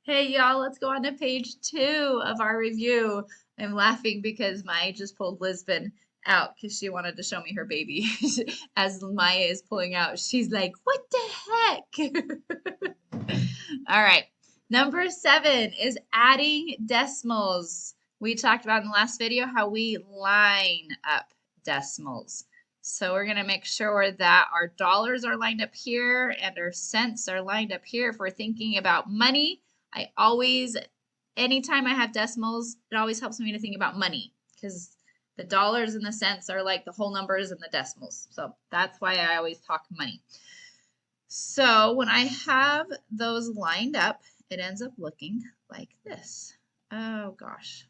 Hey y'all, let's go on to page 2 of our review. I'm laughing because Maya just pulled Lisbon out because she wanted to show me her baby. As Maya is pulling out, she's like, "What the heck?" All right. Number 7 is adding decimals. We talked about in the last video how we line up decimals. So we're going to make sure that our dollars are lined up here and our cents are lined up here if we're thinking about money. I always, anytime I have decimals, it always helps me to think about money because the dollars and the cents are like the whole numbers and the decimals. So that's why I always talk money. So when I have those lined up, it ends up looking like this. Oh gosh,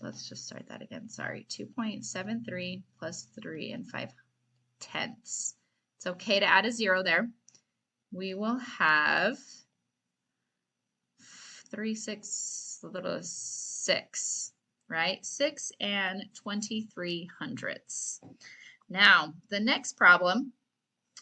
let's just start that again. Sorry, 2.73 plus 3 and 5/10. It's okay to add a 0 there. We will have 3, 6, a little 6, right? 6 and 23 hundredths. Now, the next problem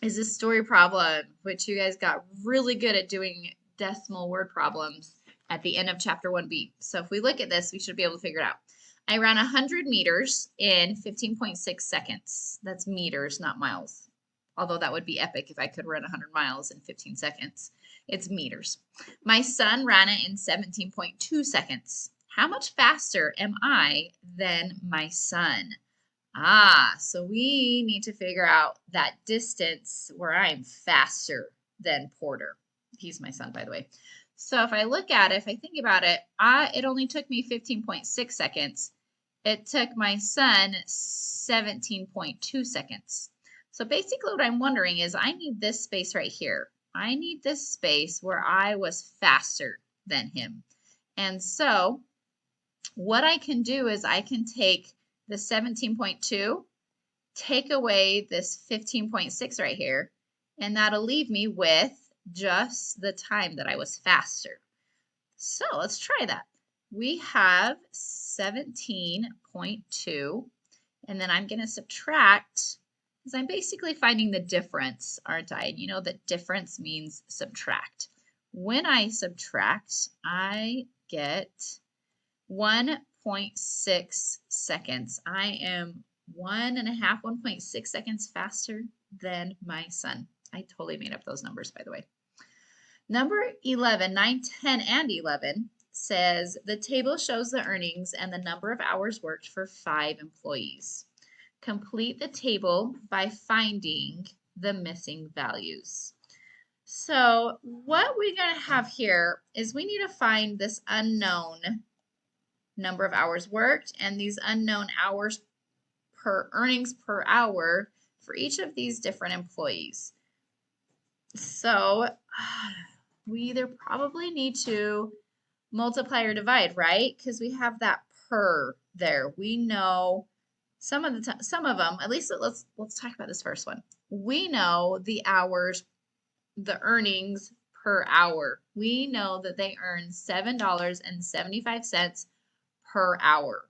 is a story problem, which you guys got really good at doing decimal word problems at the end of chapter 1B. So if we look at this, we should be able to figure it out. I ran 100 meters in 15.6 seconds. That's meters, not miles. Although that would be epic if I could run 100 miles in 15 seconds. It's meters. My son ran it in 17.2 seconds. How much faster am I than my son? So we need to figure out that distance where I'm faster than Porter. He's my son, by the way. So if I look at it, if I think about it, it only took me 15.6 seconds. It took my son 17.2 seconds. So basically what I'm wondering is I need this space right here. I need this space where I was faster than him. And so what I can do is I can take the 17.2, take away this 15.6 right here, and that'll leave me with just the time that I was faster. So let's try that. We have 17.2, and then I'm going to subtract, because I'm basically finding the difference, aren't I? And you know that difference means subtract. When I subtract, I get 1.6 seconds. I am 1.5 seconds faster than my son. I totally made up those numbers, by the way. Number 11, 9, 10, and 11 says the table shows the earnings and the number of hours worked for 5 employees. Complete the table by finding the missing values. So what we're going to have here is we need to find this unknown number of hours worked and these unknown hours per earnings per hour for each of these different employees. So we either probably need to multiply or divide, right? Because we have that per there. We know some of them, at least let's talk about this first one. We know the hours, the earnings per hour. We know that they earn $7.75 per hour.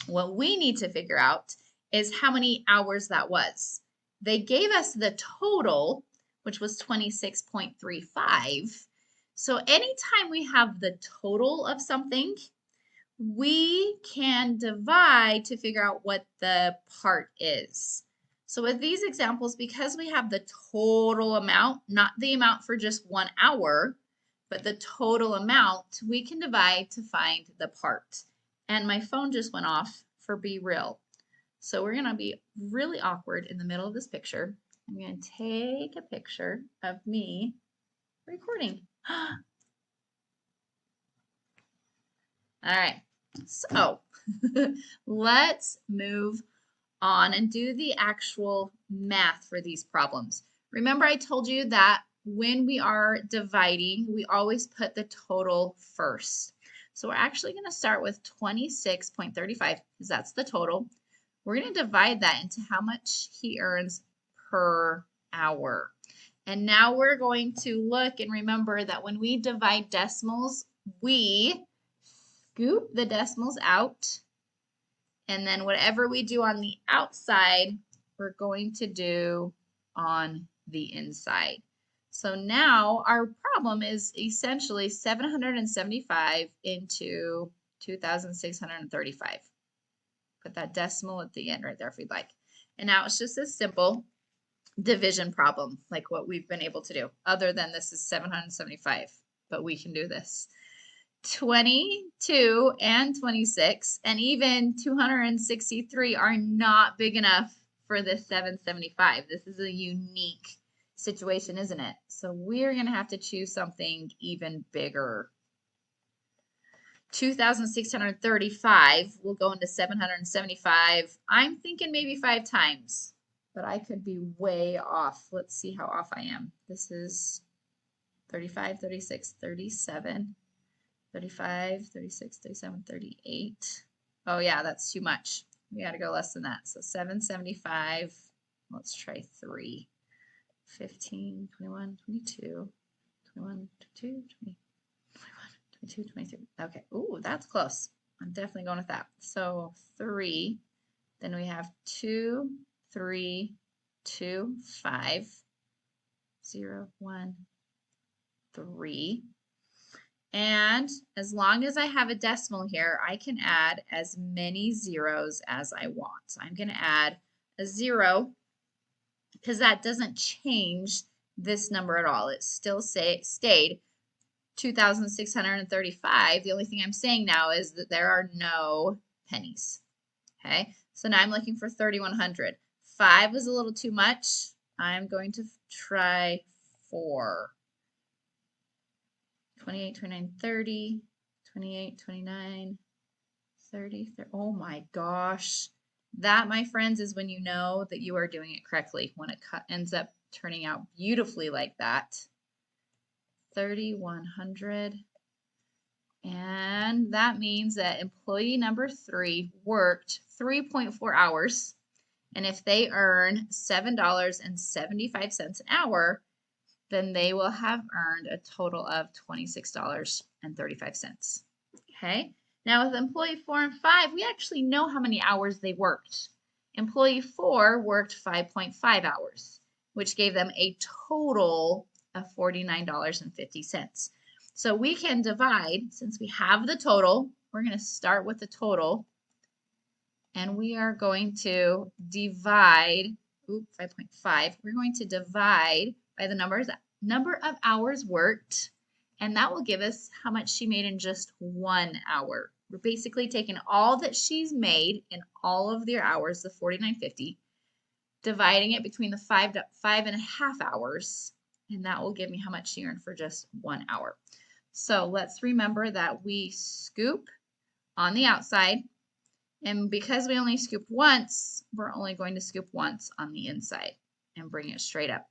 What we need to figure out is how many hours that was. They gave us the total, which was 26.35. So anytime we have the total of something, we can divide to figure out what the part is. So with these examples, because we have the total amount, not the amount for just 1 hour, but the total amount, we can divide to find the part. And my phone just went off for Be Real. So we're going to be really awkward in the middle of this picture. I'm going to take a picture of me recording. All right, so let's move on and do the actual math for these problems. Remember I told you that when we are dividing, we always put the total first. So we're actually going to start with 26.35 because that's the total. We're going to divide that into how much he earns per hour. And now we're going to look and remember that when we divide decimals, we scoop the decimals out, and then whatever we do on the outside, we're going to do on the inside. So now our problem is essentially 775 into 2,635. Put that decimal at the end right there if you'd like. And now it's just a simple division problem like what we've been able to do, other than this is 775, but we can do this. 22 and 26 and even 263 are not big enough for this 775. This is a unique situation, isn't it? So we're going to have to choose something even bigger. 2,635 will go into 775. I'm thinking maybe 5 times, but I could be way off. Let's see how off I am. This is 35, 36, 37, 35, 36, 37, 38. Oh yeah, that's too much. We got to go less than that. So 775. Let's try 3. 15, 21, 22, 21, 22, 20, 21, 22, 23. Okay. Ooh, that's close. I'm definitely going with that. So 3. Then we have 2, 3, 2, 5, 0, 1, 3. And as long as I have a decimal here, I can add as many zeros as I want. So I'm going to add a 0 because that doesn't change this number at all. It still stayed 2,635. The only thing I'm saying now is that there are no pennies. Okay, so now I'm looking for 3,100. 5 was a little too much. I'm going to try 4. 28, 29, 30, 28, 29, 30, 30. Oh my gosh. That, my friends, is when you know that you are doing it correctly, when it ends up turning out beautifully like that. 3,100. And that means that employee number 3 worked 3.4 hours. And if they earn $7.75 an hour, then they will have earned a total of $26.35. Okay. Now with employee 4 and 5, we actually know how many hours they worked. Employee 4 worked 5.5 hours, which gave them a total of $49.50. So we can divide, since we have the total, we're going to start with the total, and we are going to divide, 5.5, we're going to divide by the number of hours worked, and that will give us how much she made in just 1 hour. We're basically taking all that she's made in all of their hours, the $49.50, dividing it between the 5.5 hours, and that will give me how much she earned for just 1 hour. So let's remember that we scoop on the outside, and because we only scooped once, we're only going to scoop once on the inside and bring it straight up.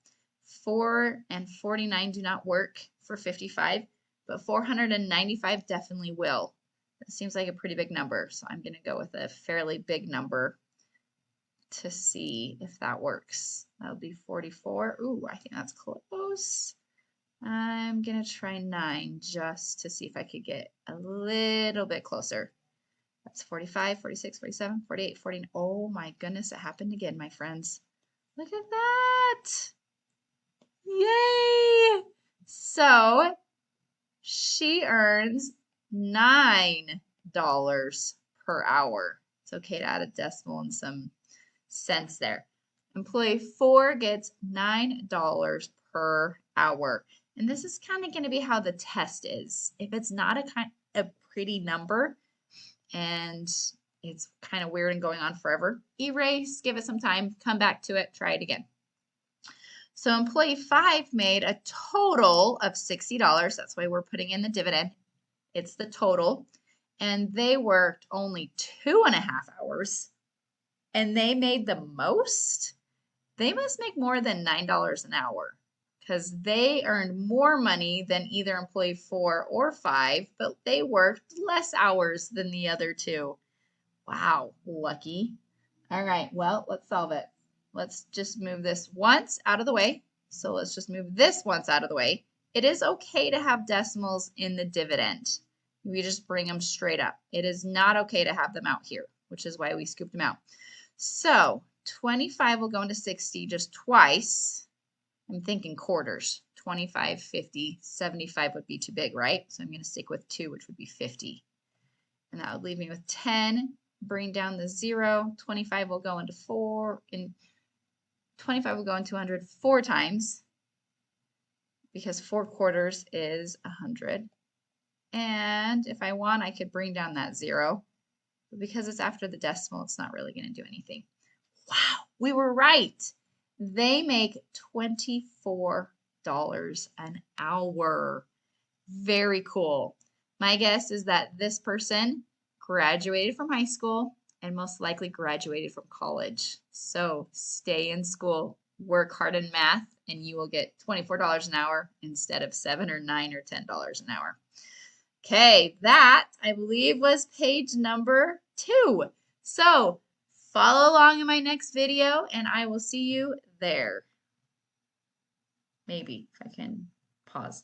4 and 49 do not work for 55, but 495 definitely will. That seems like a pretty big number, so I'm going to go with a fairly big number to see if that works. That'll be 44. Ooh, I think that's close. I'm going to try 9 just to see if I could get a little bit closer. That's 45, 46, 47, 48, 49. Oh my goodness, it happened again, my friends. Look at that. Yay! So she earns $9 per hour. It's okay to add a decimal and some cents there. Employee 4 gets $9 per hour. And this is kind of going to be how the test is. If it's not a pretty number and it's kind of weird and going on forever, erase, give it some time, come back to it, try it again. So employee 5 made a total of $60. That's why we're putting in the dividend. It's the total. And they worked only 2.5 hours. And they made the most. They must make more than $9 an hour because they earned more money than either employee 4 or 5, but they worked less hours than the other 2. Wow, lucky. All right, well, let's solve it. Let's just move this once out of the way. So let's just move this once out of the way. It is okay to have decimals in the dividend. We just bring them straight up. It is not okay to have them out here, which is why we scooped them out. So 25 will go into 60 just twice. I'm thinking quarters. 25, 50, 75 would be too big, right? So I'm going to stick with 2, which would be 50. And that would leave me with 10. Bring down the 0. 25 will go into 4. And 25 will go into 100 4 times because 4 quarters is 100. And if I want, I could bring down that 0. But because it's after the decimal, it's not really going to do anything. Wow, we were right. They make $24 an hour. Very cool. My guess is that this person graduated from high school and most likely graduated from college. So stay in school, work hard in math, and you will get $24 an hour instead of $7 or $9 or $10 an hour. Okay, that I believe was page number 2. So follow along in my next video and I will see you there. Maybe if I can pause.